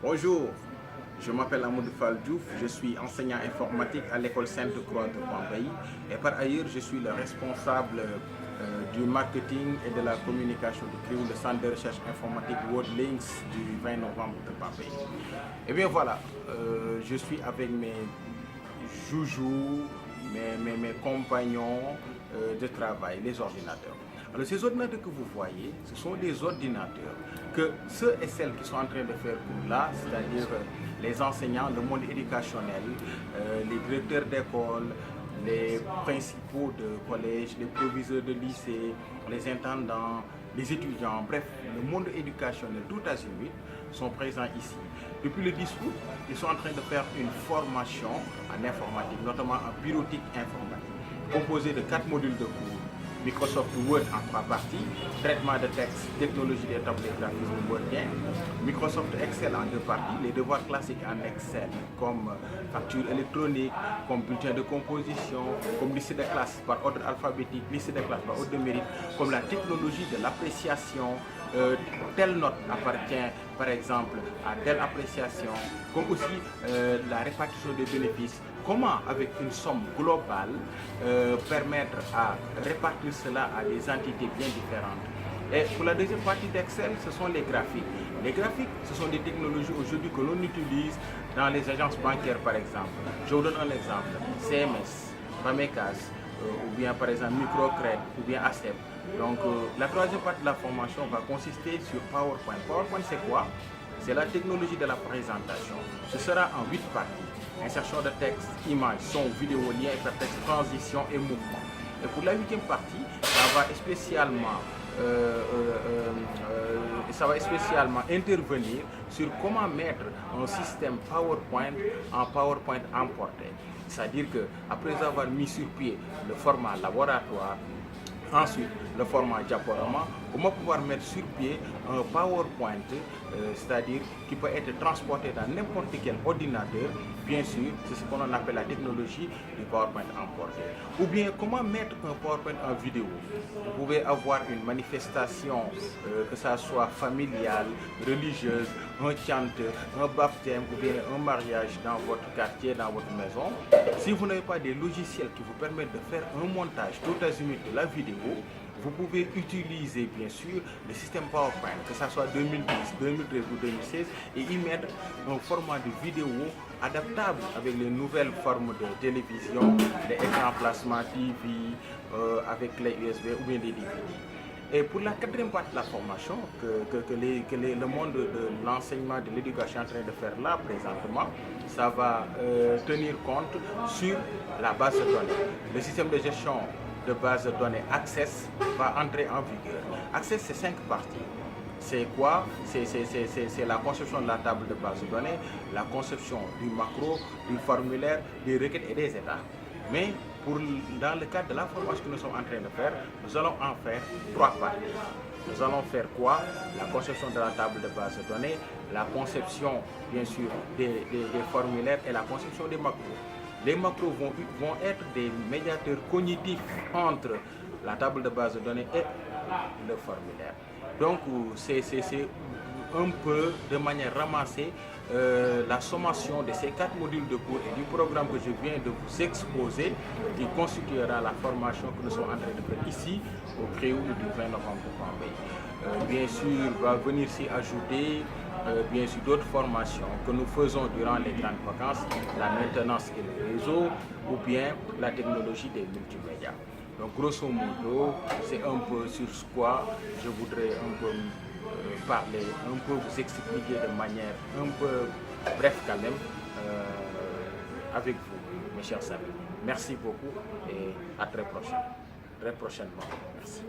Bonjour, je m'appelle Amadou Fall Diouf, je suis enseignant informatique à l'école Sainte-Croix de Bambey et par ailleurs je suis le responsable du marketing et de la communication du CRIU, le centre de recherche informatique WorldLinks du 20 novembre de Bambey. Et bien voilà, je suis avec mes joujoux, mes compagnons de travail, les ordinateurs. Alors ces ordinateurs que vous voyez, ce sont des ordinateurs que ceux et celles qui sont en train de faire cours là, c'est-à-dire les enseignants, le monde éducationnel, les directeurs d'école, les principaux de collège, les proviseurs de lycée, les intendants, les étudiants, bref, le monde éducationnel tout azimut sont présents ici. Depuis le 10 août, ils sont en train de faire une formation en informatique, notamment en bureautique informatique, composée de 4 modules de cours. Microsoft Word en 3 parties, traitement de texte, technologie des tablettes graphisme wordien, Microsoft Excel en 2 parties, les devoirs classiques en Excel comme facture électronique, comme bulletin de composition, comme liste de classe par ordre alphabétique, liste de classe par ordre de mérite, comme la technologie de l'appréciation, telle note appartient par exemple à telle appréciation, comme aussi la répartition des bénéfices. Comment, avec une somme globale, permettre à répartir cela à des entités bien différentes. Et pour la deuxième partie d'Excel, ce sont les graphiques. Les graphiques, ce sont des technologies aujourd'hui que l'on utilise dans les agences bancaires, par exemple. Je vous donne un exemple. CMS, Pamecas, ou bien par exemple Microcred, ou bien ACEP. Donc la troisième partie de la formation va consister sur PowerPoint. PowerPoint, c'est quoi? C'est la technologie de la présentation. Ce sera en 8 parties. Insertion de texte, images, son, vidéo, lien, hypertexte, transition et mouvement. Et pour la 8e partie, ça va spécialement intervenir sur comment mettre un système PowerPoint en PowerPoint emporté. C'est-à-dire qu'après avoir mis sur pied le format laboratoire, ensuite le format diaporama, comment pouvoir mettre sur pied un PowerPoint, c'est-à-dire qui peut être transporté dans n'importe quel ordinateur. Bien sûr, c'est ce qu'on appelle la technologie du PowerPoint emporté. Ou bien comment mettre un PowerPoint en vidéo. Vous pouvez avoir une manifestation, que ça soit familiale, religieuse, un chant, un baptême ou bien un mariage dans votre quartier, dans votre maison. Si vous n'avez pas des logiciels qui vous permettent de faire un montage tout azimut de la vidéo, vous pouvez utiliser bien sûr le système PowerPoint, que ce soit 2010, 2013 ou 2016, et y mettre un format de vidéo adaptable avec les nouvelles formes de télévision, les écrans plasma TV, avec les USB ou bien les DVD. Et pour la 4e partie de la formation, le monde de l'enseignement de l'éducation est en train de faire là présentement, ça va tenir compte sur la base de données. Le système de gestion de base de données Access va entrer en vigueur. Access, c'est 5 parties. C'est quoi? C'est la conception de la table de base de données, la conception du macro, du formulaire, des requêtes et des états. Mais dans le cadre de la formation que nous sommes en train de faire, nous allons en faire 3 parties. Nous allons faire quoi? La conception de la table de base de données, la conception bien sûr des formulaires et la conception des macros. Les macros vont être des médiateurs cognitifs entre la table de base de données et le formulaire. Donc c'est un peu de manière ramassée la sommation de ces 4 modules de cours et du programme que je viens de vous exposer qui constituera la formation que nous sommes en train de faire ici au CRIU du 20 novembre de Bambey. Bien sûr, va venir s'y ajouter bien sûr d'autres formations que nous faisons durant les grandes vacances, la maintenance et le réseau ou bien la technologie des multimédias. Donc grosso modo, c'est un peu sur ce quoi je voudrais un peu parler, un peu vous expliquer de manière un peu bref quand même avec vous, mes chers amis. Merci beaucoup et à très prochainement. Merci.